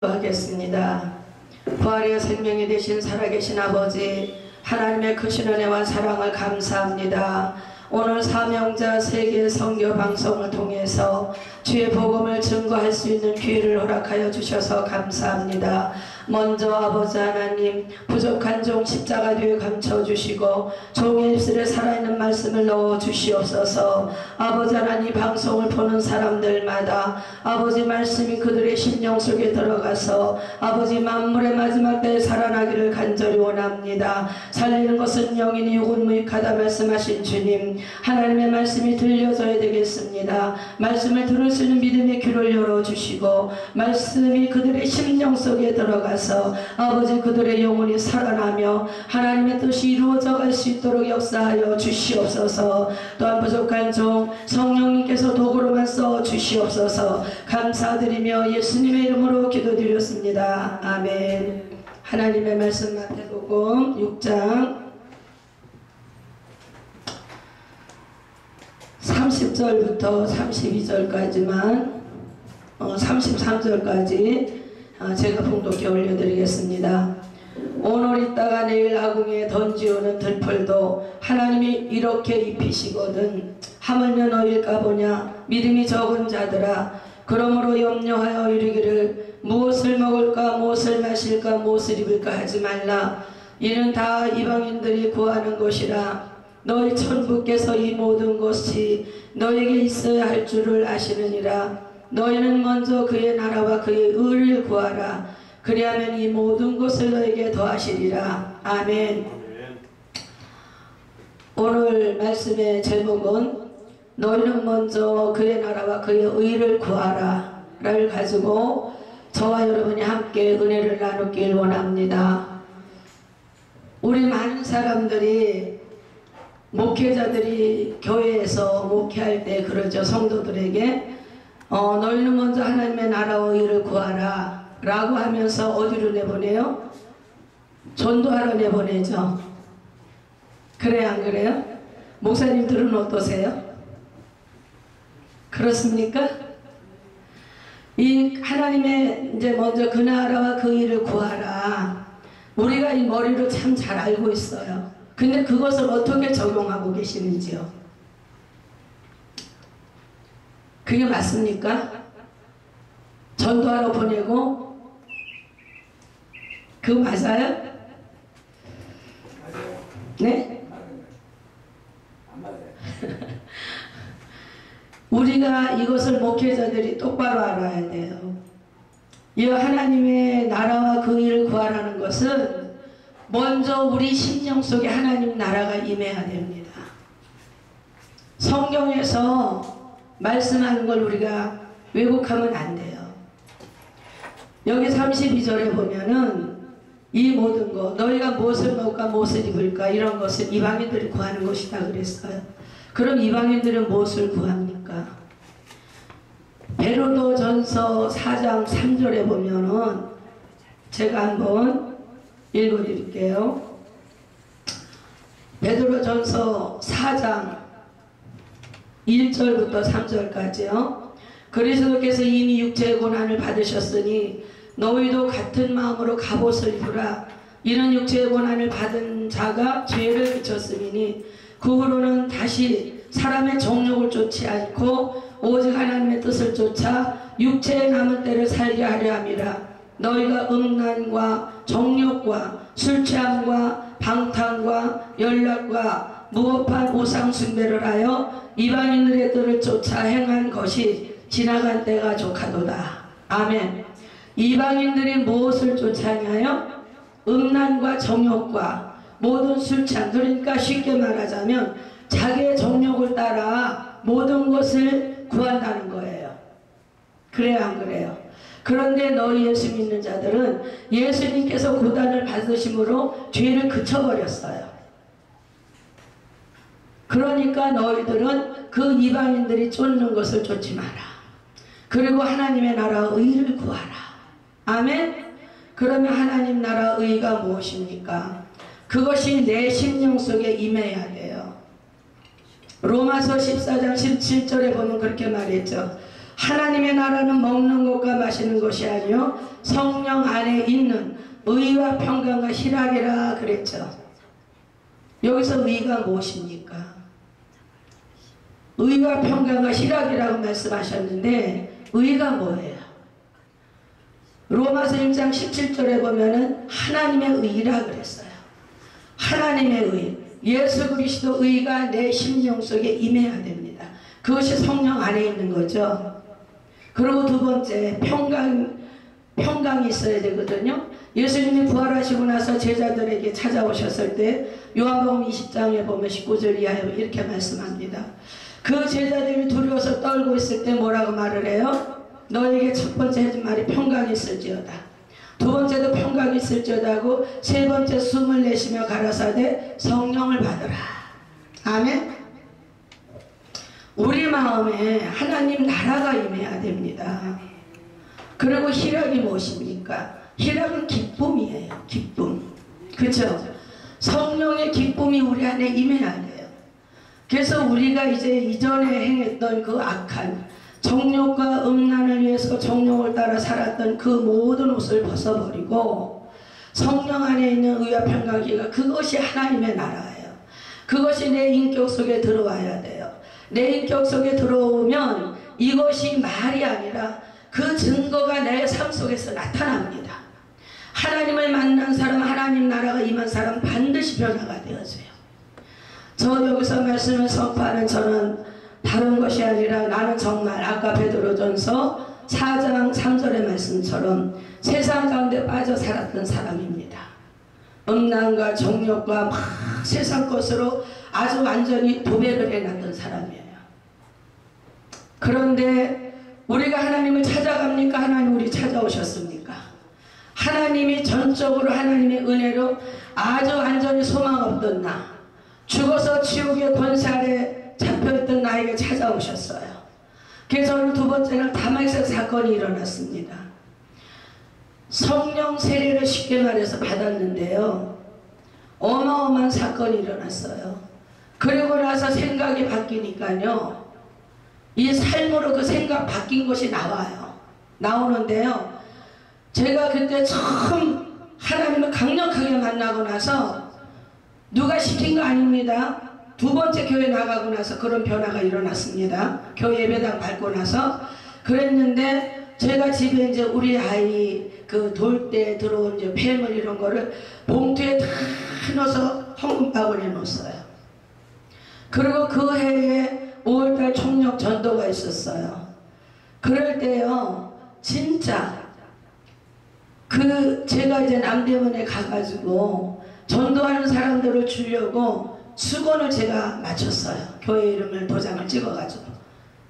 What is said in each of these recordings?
하겠습니다. 부활의 생명이 되신 살아계신 아버지 하나님의 크신 은혜와 사랑을 감사합니다. 오늘 사명자 세계 선교 방송을 통해서 주의 복음을 증거할 수 있는 기회를 허락하여 주셔서 감사합니다. 먼저 아버지 하나님, 부족한 종 십자가 뒤에 감춰주시고 종의 입술에 살아있는 말씀을 넣어주시옵소서. 아버지 하나님, 방송을 보는 사람들마다 아버지 말씀이 그들의 심령 속에 들어가서 아버지 만물의 마지막 때에 살아나기를 간절히 원합니다. 살리는 것은 영이니 육은 무익하다 말씀하신 주님, 하나님의 말씀이 들려져야 되겠습니다. 말씀을 들을 수 있는 믿음의 귀를 열어주시고 말씀이 그들의 심령 속에 들어가서 아버지 그들의 영혼이 살아나며 하나님의 뜻이 이루어져 갈 수 있도록 역사하여 주시옵소서. 또한 부족한 종 성령님께서 도구로만 써 주시옵소서. 감사드리며 예수님의 이름으로 기도드렸습니다. 아멘. 하나님의 말씀 마태복음 6장 30절부터 32절까지만 33절까지 제가 봉독해 올려드리겠습니다. 오늘 있다가 내일 아궁이에 던지오는 들풀도 하나님이 이렇게 입히시거든 하물며 너희일까 보냐. 믿음이 적은 자들아, 그러므로 염려하여 이르기를 무엇을 먹을까 무엇을 마실까 무엇을 입을까 하지 말라. 이는 다 이방인들이 구하는 것이라. 너희 천부께서 이 모든 것이 너에게 있어야 할 줄을 아시느니라. 너희는 먼저 그의 나라와 그의 의를 구하라. 그리하면 이 모든 것을 너에게 더하시리라. 아멘. 오늘 말씀의 제목은 너희는 먼저 그의 나라와 그의 의를 구하라 를 가지고 저와 여러분이 함께 은혜를 나누길 원합니다. 우리 많은 사람들이 목회자들이 교회에서 목회할 때 그러죠. 성도들에게 너희는 먼저 하나님의 나라와 의를 구하라 라고 하면서 어디로 내보내요? 전도하러 내보내죠. 그래요, 안 그래요? 목사님들은 어떠세요? 그렇습니까? 이 하나님의 이제 먼저 그 나라와 그 의를 구하라. 우리가 이 머리로 참 잘 알고 있어요. 근데 그것을 어떻게 적용하고 계시는지요? 그게 맞습니까? 전도하러 보내고 그거 맞아요? 네? 우리가 이것을 목회자들이 똑바로 알아야 돼요. 이 하나님의 나라와 그 일을 구하라는 것은 먼저 우리 심령 속에 하나님 나라가 임해야 됩니다. 성경에서 말씀하는 걸 우리가 왜곡하면 안 돼요. 여기 32절에 보면은 이 모든 것, 너희가 무엇을 먹을까 무엇을 입을까 이런 것을 이방인들이 구하는 것이다 그랬어요. 그럼 이방인들은 무엇을 구합니까? 베드로 전서 4장 3절에 보면은 제가 한번 읽어드릴게요. 베드로 전서 4장 1절부터 3절까지요. 그리스도께서 이미 육체의 고난을 받으셨으니 너희도 같은 마음으로 갑옷을 입으라. 이런 육체의 고난을 받은 자가 죄를 미쳤음이니 그 후로는 다시 사람의 정욕을 쫓지 않고 오직 하나님의 뜻을 쫓아 육체의 남은 때를 살게 하려 함이라. 너희가 음란과 정욕과 술취함과 방탕과 연락과 무법한 우상 숭배를 하여 이방인들의 뜻을 쫓아 행한 것이 지나간 때가 족하도다. 아멘. 이방인들이 무엇을 쫓아하냐요? 음란과 정욕과 모든 술취함. 그러니까 쉽게 말하자면 자기의 정욕을 따라 모든 것을 구한다는 거예요. 그래요, 안 그래요? 그런데 너희 예수 믿는 자들은 예수님께서 고난을 받으심으로 죄를 그쳐버렸어요. 그러니까 너희들은 그 이방인들이 쫓는 것을 쫓지 마라. 그리고 하나님의 나라 의를 구하라. 아멘. 그러면 하나님 나라 의가 무엇입니까? 그것이 내 심령 속에 임해야 돼요. 로마서 14장 17절에 보면 그렇게 말했죠. 하나님의 나라는 먹는 것과 마시는 것이 아니요 성령 안에 있는 의와 평강과 희락이라 그랬죠. 여기서 의가 무엇입니까? 의와 평강과 희락이라고 말씀하셨는데 의가 뭐예요? 로마서 1장 17절에 보면은 하나님의 의라 그랬어요. 하나님의 의, 예수 그리스도 의가 내 심령 속에 임해야 됩니다. 그것이 성령 안에 있는 거죠. 그리고 두 번째 평강이 있어야 되거든요. 예수님이 부활하시고 나서 제자들에게 찾아오셨을 때 요한복음 20장에 보면 19절 이하에 이렇게 말씀합니다. 그 제자들이 두려워서 떨고 있을 때 뭐라고 말을 해요? 너에게 첫 번째 해준 말이 평강이 있을지어다. 두 번째도 평강이 있을지어다 하고 세 번째 숨을 내쉬며 가라사대 성령을 받으라. 아멘. 우리 마음에 하나님 나라가 임해야 됩니다. 그리고 희락이 무엇입니까? 희락은 기쁨이에요. 기쁨. 그렇죠? 성령의 기쁨이 우리 안에 임해야 돼요. 그래서 우리가 이제 이전에 행했던 그 악한 정욕과 음란을 위해서 정욕을 따라 살았던 그 모든 옷을 벗어버리고 성령 안에 있는 의와 평강기가 그것이 하나님의 나라예요. 그것이 내 인격 속에 들어와야 돼요. 내 인격 속에 들어오면 이것이 말이 아니라 그 증거가 내 삶 속에서 나타납니다. 하나님을 만난 사람, 하나님 나라가 임한 사람 반드시 변화가 되어져요. 저 여기서 말씀을 선포하는 저는 다른 것이 아니라 나는 정말 아까 베드로전서 4장 3절의 말씀처럼 세상 가운데 빠져 살았던 사람입니다. 음란과 정욕과 막 세상 것으로 아주 완전히 도배를 해놨던 사람이에요. 그런데 우리가 하나님을 찾아갑니까? 하나님 우리 찾아오셨습니까? 하나님이 전적으로 하나님의 은혜로 아주 완전히 소망 없던 나, 죽어서 지옥의 권세 아래 잡혀있던 나에게 찾아오셨어요. 그래서 오늘 두 번째는 다말색 사건이 일어났습니다. 성령 세례를 쉽게 말해서 받았는데요, 어마어마한 사건이 일어났어요. 그리고 나서 생각이 바뀌니까요, 이 삶으로 그 생각 바뀐 것이 나오는데요, 제가 그때 처음 하나님을 강력하게 만나고 나서 누가 시킨 거 아닙니다. 두 번째 교회 나가고 나서 그런 변화가 일어났습니다. 교회 예배당 밟고 나서 그랬는데, 제가 집에 이제 우리 아이 그 돌 때 들어온 이제 폐물 이런 거를 봉투에 다 넣어서 헌금바구니에 넣었어요. 그리고 그 해에 5월달 총력 전도가 있었어요. 그럴 때요, 진짜 제가 이제 남대문에 가가지고 전도하는 사람들을 주려고 수건을 제가 맞췄어요. 교회 이름을 도장을 찍어가지고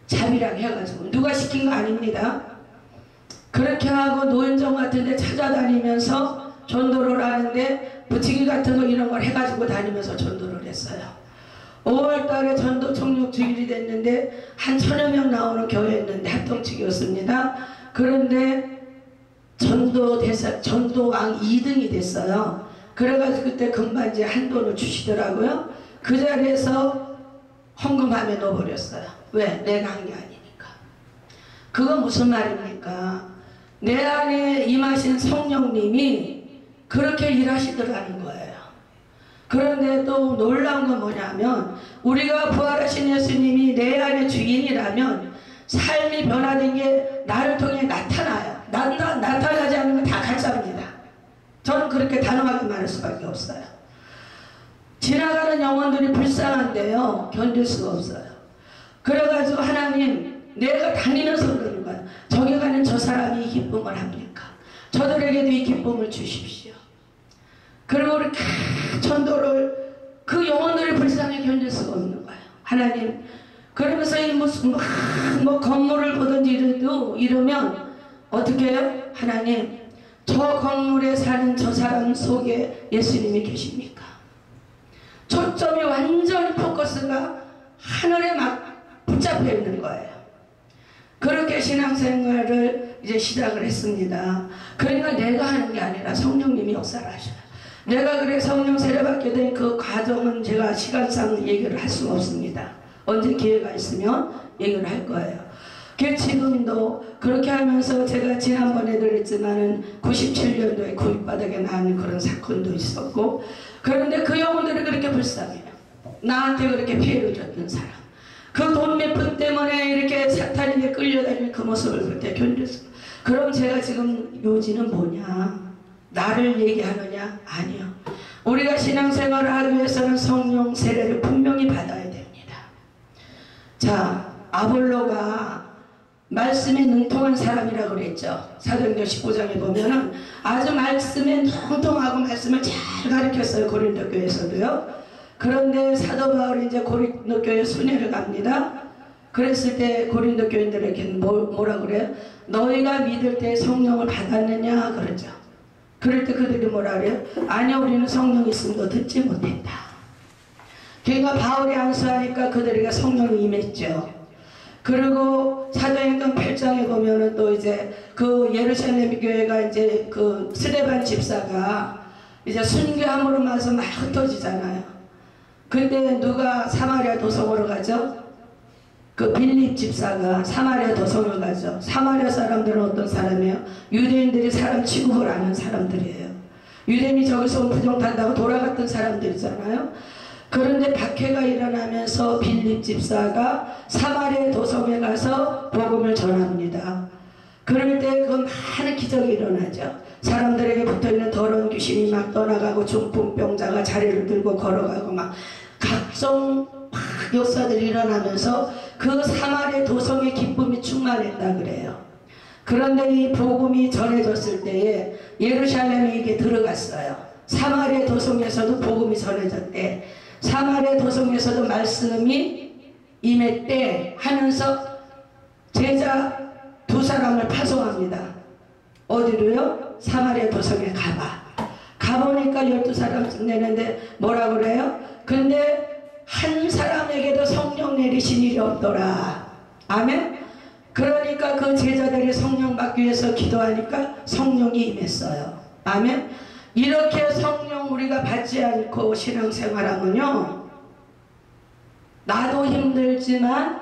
자비랑 해가지고. 누가 시킨 거 아닙니다. 그렇게 하고 노인정 같은 데 찾아다니면서 전도를 하는데 부치기 같은 거 이런 걸 해가지고 다니면서 전도를 했어요. 5월달에 전도 총력 주일이 됐는데 한 1000여 명 나오는 교회였는데 합동측이었습니다. 그런데 전도왕 2등이 됐어요. 그래가지고 그때 금반지에 한돈을 주시더라고요. 그 자리에서 헌금함에 넣어버렸어요. 왜? 내가 한 게 아니니까. 그건 무슨 말입니까? 내 안에 임하신 성령님이 그렇게 일하시더라는 거예요. 그런데 또 놀라운 건 뭐냐면, 우리가 부활하신 예수님이 내 안에 주인이라면 삶이 변화된 게 나를 통해 나타나요. 나타나지 않으면 다 가짜입니다. 저는 그렇게 단호하게 말할 수밖에 없어요. 지나가는 영혼들이 불쌍한데요, 견딜 수가 없어요. 그래가지고 하나님, 내가 다니면서 그러는 거예요. 저기 가는 저 사람이 이 기쁨을 합니까? 저들에게도 이 기쁨을 주십시오. 그리고 우리 전도를, 그 영혼들이 불쌍히 견딜 수가 없는 거예요. 하나님, 그러면서 이 무슨 뭐 건물을 보든지 이러면 어떻게 해요? 하나님, 저 건물에 사는 저 사람 속에 예수님이 계십니까? 초점이 완전히 포커스가 하늘에 막 붙잡혀 있는 거예요. 그렇게 신앙생활을 이제 시작을 했습니다. 그러니까 내가 하는 게 아니라 성령님이 역사를 하셔요. 내가 그래 성령 세례받게 된 그 과정은 제가 시간상 얘기를 할 수가 없습니다. 언제 기회가 있으면 얘기를 할 거예요. 그 지금도 그렇게 하면서 제가 지난번에도 그랬지만은 97년도에 구입바닥에 난 그런 사건도 있었고, 그런데 그 영혼들이 그렇게 불쌍해요. 나한테 그렇게 피해를 줬던 사람, 그 돈 몇 푼 때문에 이렇게 사탄에게 끌려다니는 그 모습을 그때 견뎠어. 그럼 제가 지금 요지는 뭐냐? 나를 얘기하느냐? 아니요. 우리가 신앙생활을 하기 위해서는 성령 세례를 분명히 받아야 됩니다. 자, 아볼로가 말씀에 능통한 사람이라고 그랬죠. 사도행전 19장에 보면은 아주 말씀에 능통하고 말씀을 잘 가르쳤어요. 고린도 교회에서도요. 그런데 사도 바울이 이제 고린도 교회 순회를 갑니다. 그랬을 때 고린도 교인들에게 뭐라 그래요? 너희가 믿을 때 성령을 받았느냐 그러죠. 그럴 때 그들이 뭐라 그래요? 아니요, 우리는 성령이 있음도 듣지 못했다. 그러니까 바울이 안수하니까 그들에게 성령이 임했죠. 그리고 사도행전 8장에 보면은 또 이제 그 예루살렘 교회가 이제 그 스데반 집사가 이제 순교함으로 말해서 막 흩어지잖아요. 근데 누가 사마리아 도성으로 가죠? 그 빌립 집사가 사마리아 도성을 가죠. 사마리아 사람들은 어떤 사람이에요? 유대인들이 사람 취급을 하는 사람들이에요. 유대인이 저기서 부정 탄다고 돌아갔던 사람들이잖아요. 그런데 박해가 일어나면서 빌립 집사가 사마리아 도성에 가서 복음을 전합니다. 그럴 때 그 많은 기적이 일어나죠. 사람들에게 붙어있는 더러운 귀신이 막 떠나가고 중풍병자가 자리를 들고 걸어가고 막 각종 역사들이 일어나면서 그 사마리아 도성의 기쁨이 충만했다 그래요. 그런데 이 복음이 전해졌을 때에 예루살렘에 이게 들어갔어요. 사마리아 도성에서도 복음이 전해졌대. 사마리아 도성에서도 말씀이 임했대 하면서 제자 2사람을 파송합니다. 어디로요? 사마리아 도성에 가보니까 12사람씩 내는데 뭐라 그래요? 근데 한 사람에게도 성령 내리신 일이 없더라. 아멘? 그러니까 그 제자들이 성령 받기 위해서 기도하니까 성령이 임했어요. 아멘? 이렇게 성령 우리가 받지 않고 신앙생활하면요, 나도 힘들지만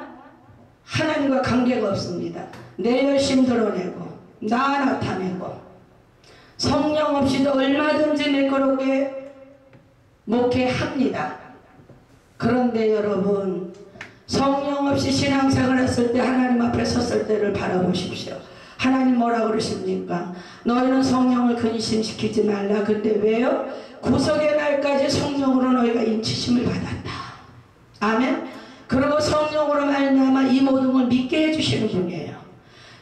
하나님과 관계가 없습니다. 내 열심 드러내고 나 나타내고 성령 없이도 얼마든지 매끄럽게 목회합니다. 그런데 여러분, 성령 없이 신앙생활 했을 때 하나님 앞에 섰을 때를 바라보십시오. 하나님 뭐라고 그러십니까? 너희는 성령을 근심시키지 말라. 근데 왜요? 구속의 날까지 성령으로 너희가 인치심을 받았다. 아멘. 그리고 성령으로 말미암아 이 모든 걸 믿게 해주시는 분이에요.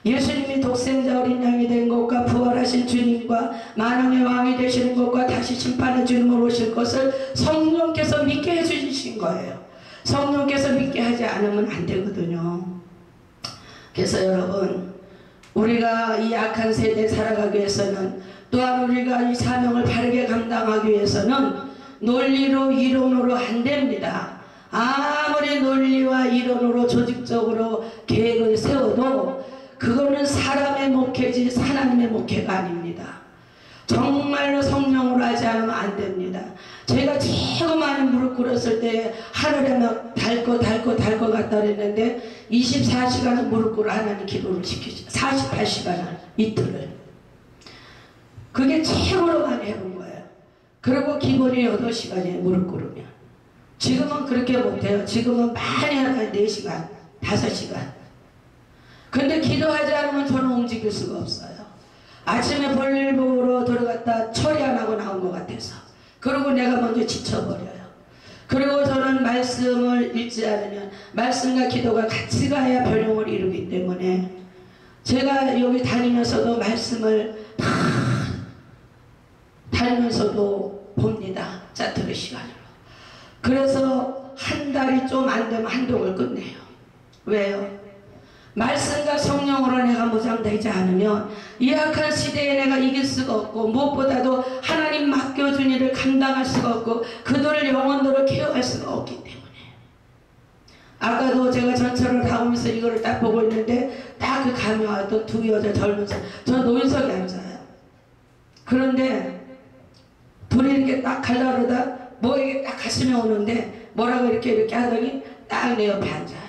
예수님이 독생자 어린 양이 된 것과 부활하신 주님과 만왕의 왕이 되시는 것과 다시 심판의 주님으로 오실 것을 성령께서 믿게 해주신 거예요. 성령께서 믿게 하지 않으면 안 되거든요. 그래서 여러분, 우리가 이 악한 세대에 살아가기 위해서는, 또한 우리가 이 사명을 바르게 감당하기 위해서는 논리로 이론으로 안 됩니다. 아무리 논리와 이론으로 조직적으로 계획을 세워도 그거는 사람의 목회지 하나님의 목회가 아닙니다. 정말로 성령으로 하지 않으면 안 됩니다. 제가 최고 많이 무릎 꿇었을 때 하늘에 막 닳고 갔다 그랬는데 24시간을 무릎 꿇어 하나님 기도를 시키죠. 48시간을, 이틀을. 그게 최고로 많이 해본 거예요. 그리고 기본이 8시간이에요, 무릎 꿇으면. 지금은 그렇게 못해요. 지금은 많이 하면 4시간, 5시간. 근데 기도하지 않으면 저는 움직일 수가 없어요. 아침에 볼일 보러 들어갔다 처리 안 하고 나온 것 같아서. 그리고 내가 먼저 지쳐버려요. 그리고 저는 말씀을 읽지 않으면 말씀과 기도가 같이 가야 변형을 이루기 때문에 제가 여기 다니면서도 말씀을 다 다니면서도 봅니다. 짜투리 시간으로. 그래서 한 달이 좀 안 되면 한동을 끝내요. 왜요? 말씀과 성령으로 내가 무장되지 않으면 이 악한 시대에 내가 이길 수가 없고, 무엇보다도 하나님 맡겨준 일을 감당할 수가 없고 그들을 영혼들을 케어할 수가 없기 때문에. 아까도 제가 전철을 타면서 이거를 딱 보고 있는데 딱 그 감이 왔던 두 여자 젊은서, 저 노인석에 앉아요. 그런데 둘이 이렇게 딱 가려고 그러다 뭐 이게 딱 가슴에 오는데 뭐라고 이렇게 하더니 딱 내 옆에 앉아요.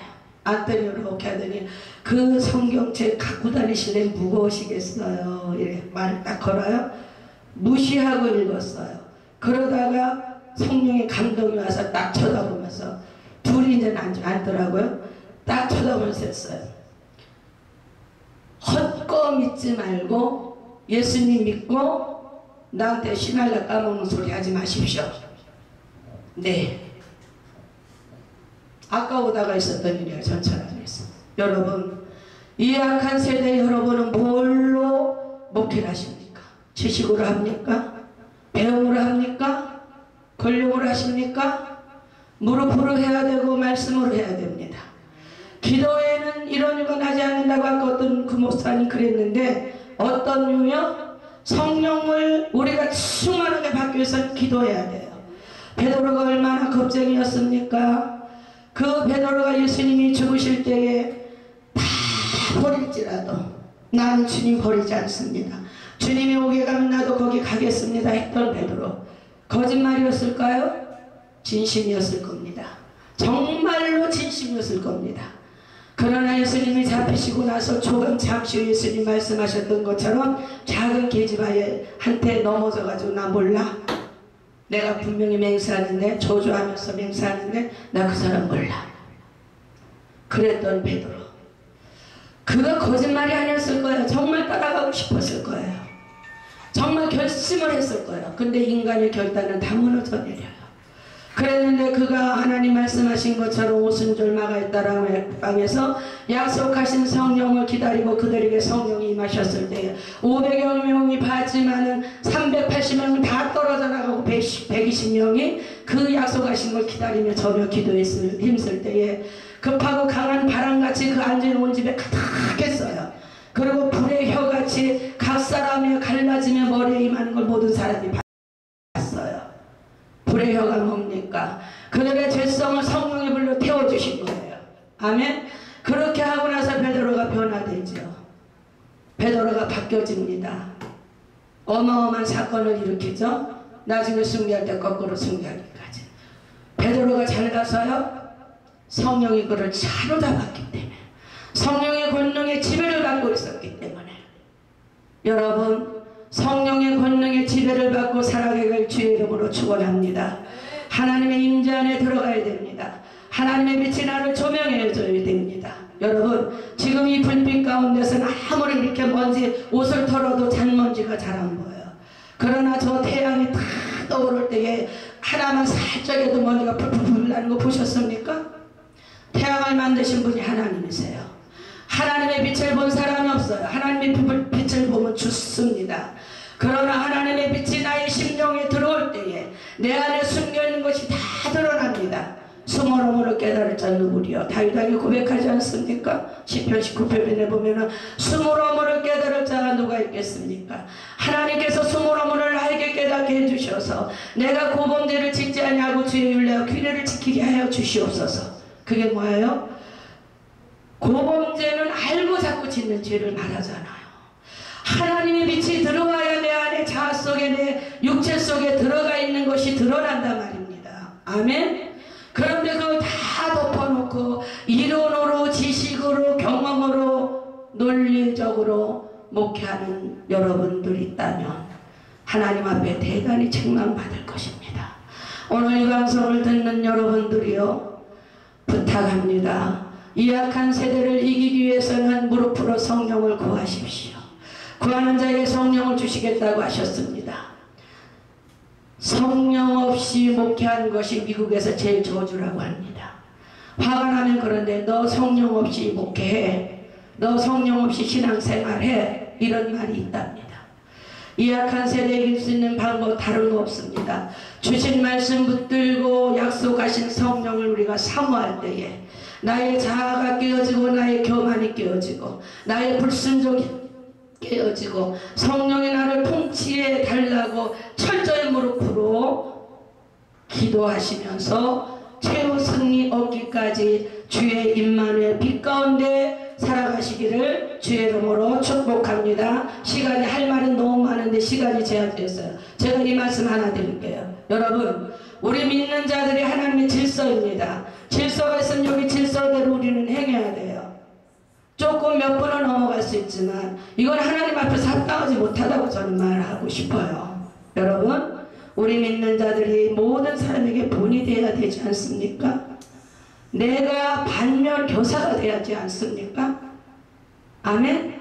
안더니 이렇게 하더니 그 성경책 갖고 다니실래 무거우시겠어요. 이렇게 말을 딱 걸어요. 무시하고 읽었어요. 그러다가 성령의 감동이 와서 딱 쳐다보면서 둘이 이제 앉더라고요. 딱 쳐다보면서 했어요. 헛거 믿지 말고 예수님 믿고 나한테 신할라 까먹는 소리 하지 마십시오. 네. 아까 오다가 있었던 일이에요. 전철안에서. 여러분, 이 약한 세대 여러분은 뭘로 목회를 하십니까? 지식으로 합니까? 배움으로 합니까? 권력으로 하십니까? 무릎으로 해야 되고 말씀으로 해야 됩니다. 기도에는 이런 이건 하지 않는다고 아까 어떤 그 목사님 그랬는데 어떤 이유요? 성령을 우리가 충만하게 받기 위해서는 기도해야 돼요. 베드로가 얼마나 겁쟁이였습니까? 그 베드로가 예수님이 죽으실 때에 다 버릴지라도 나는 주님 버리지 않습니다. 주님이 오게 가면 나도 거기 가겠습니다 했던 베드로. 거짓말이었을까요? 진심이었을 겁니다. 정말로 진심이었을 겁니다. 그러나 예수님이 잡히시고 나서 조금 잠시 후 예수님 말씀하셨던 것처럼 작은 계집아이한테 넘어져가지고 나 몰라? 내가 분명히 맹세하는데 저주하면서 맹세하는데 나 그 사람 몰라. 그랬던 베드로. 그거 거짓말이 아니었을 거예요. 정말 따라가고 싶었을 거예요. 정말 결심을 했을 거예요. 근데 인간의 결단은 다 무너져 내려요. 그랬는데 그가 하나님 말씀하신 것처럼 오순절마가 있다라는 방에서 약속하신 성령을 기다리고 그들에게 성령이 임하셨을 때 500여 명이 봤지만은 380명은 다 떨어져 나가고 120명이 그 약속하신 걸 기다리며 저며 기도했을 힘쓸 때에 급하고 강한 바람같이 그 앉은 온 집에 가득했어요. 그리고 불의 혀같이 각 사람이 갈라지며 머리에 임하는 걸 모든 사람이 봤어요. 불의 혀가 뭡니까? 그들의 죄성을 성령의 불로 태워주신 거예요. 아멘. 그렇게 하고 나서 베드로가 변화되죠. 베드로가 바뀌어집니다. 어마어마한 사건을 일으키죠. 나중에 숭배할 때 거꾸로 숭배하기까지. 베드로가 잘 가서요. 성령이 그를 사로잡았기 때문에, 성령의 권능의 지배를 받고 있었기 때문에, 여러분 성령의 권능의 지배를 받고 살아가길 주의 이름으로 축원합니다. 하나님의 임재 안에 들어가야 됩니다. 하나님의 빛이 나를 조명해 줘야 됩니다. 여러분 지금 이 불빛 가운데서는 아무리 이렇게 먼지 옷을 털어도 잔먼지가 잘 안 보여요. 그러나 저 태양이 탁 떠오를 때에 하나만 살짝에도 먼지가 풀풀풀 나는 거 보셨습니까? 태양을 만드신 분이 하나님이세요. 하나님의 빛을 본 사람이 없어요. 하나님의 빛을 보면 죽습니다. 그러나 하나님의 빛이 나의 심령에 들어올 때에 내 안에 숨겨있는 것이 다 드러납니다. 수모로모로 깨달을 자 누구리요? 다윗왕이 고백하지 않습니까? 시편 19편에 보면은 수모로모로 깨달을 자가 누가 있겠습니까? 하나님께서 수모로모를 나에게 깨닫게 해주셔서 내가 고범죄를 짓지 아니하고 주의 율례와 규례를 지키게 하여 주시옵소서. 그게 뭐예요? 고범죄는 알고 자꾸 짓는 죄를 말하잖아요. 하나님의 빛이 들어와야 내 안에 자아 속에 내 육체 속에 들어가 있는 것이 드러난단 말입니다. 아멘. 그런데 그걸 다 덮어놓고 이론으로 지식으로 경험으로 논리적으로 목회하는 여러분들이 있다면 하나님 앞에 대단히 책망받을 것입니다. 오늘 이 방송을 듣는 여러분들이요, 부탁합니다. 이 약한 세대를 이기기 위해서는 무릎으로 성령을 구하십시오. 구하는 자에게 성령을 주시겠다고 하셨습니다. 성령 없이 목회하는 것이 미국에서 제일 저주라고 합니다. 화가 나면 그런데 너 성령 없이 목회해, 너 성령 없이 신앙생활해, 이런 말이 있답니다. 이 약한 세대에 이길 수 있는 방법 다른 거 없습니다. 주신 말씀 붙들고 약속하신 성령을 우리가 사모할 때에 나의 자아가 깨어지고 나의 교만이 깨어지고 나의 불순종이 깨어지고 성령이 나를 통치해 달라고 철저히 무릎으로 기도하시면서 최후 승리 얻기까지 주의 임만의 빛 가운데 살아가시기를 주의 이름으로 축복합니다. 시간이 할 말은 너무 많은데 시간이 제한되었어요. 제가 이 말씀 하나 드릴게요. 여러분 우리 믿는 자들이 하나님의 질서입니다. 질서가 있으면 여기 질서대로 우리는 행해야 돼요. 조금 몇 번은 넘어갈 수 있지만 이건 하나님 앞에서 합당하지 못하다고 저는 말하고 싶어요. 여러분, 우리 믿는 자들이 모든 사람에게 본이 되어야 되지 않습니까? 내가 반면 교사가 되어야지 않습니까? 아멘?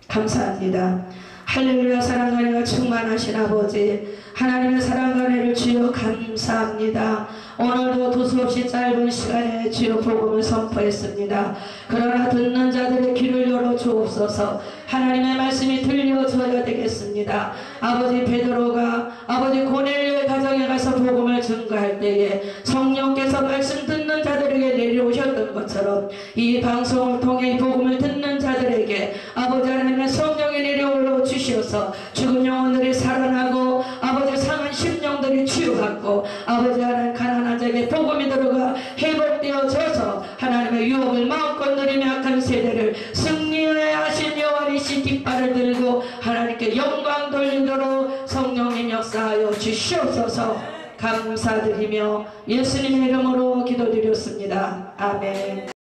감사합니다. 할렐루야. 사랑과 은혜가 충만하신 아버지, 하나님의 사랑과 은혜를 주여 감사합니다. 오늘도 두서없이 짧은 시간에 주여 복음을 선포했습니다. 그러나 듣는 자들의 귀를 열어 주옵소서. 하나님의 말씀이 들려줘야 되겠습니다. 아버지 베드로가 아버지 고넬료의 가정에 가서 복음을 증거할 때에 성령께서 말씀 듣는 자들에게 내려오셨던 것처럼 이 방송을 통해 이 복음을 듣는 자들에게 아버지 하나님의 성령이 내려올려 주시어서 죽은 영혼들이 살아나고 아버지 상한 심령들이 치유받고 아버지 하나님 가난한 자에게 복음이 들어가 회복되어져서 하나님의 유혹을 마음껏 누리며 악한 세대를 승리하게 하신 여호와니시 깃발을 들고 하나님께 영광 돌리도록 성령님 역사하여 주시옵소서. 감사드리며 예수님의 이름으로 기도드렸습니다. 아멘.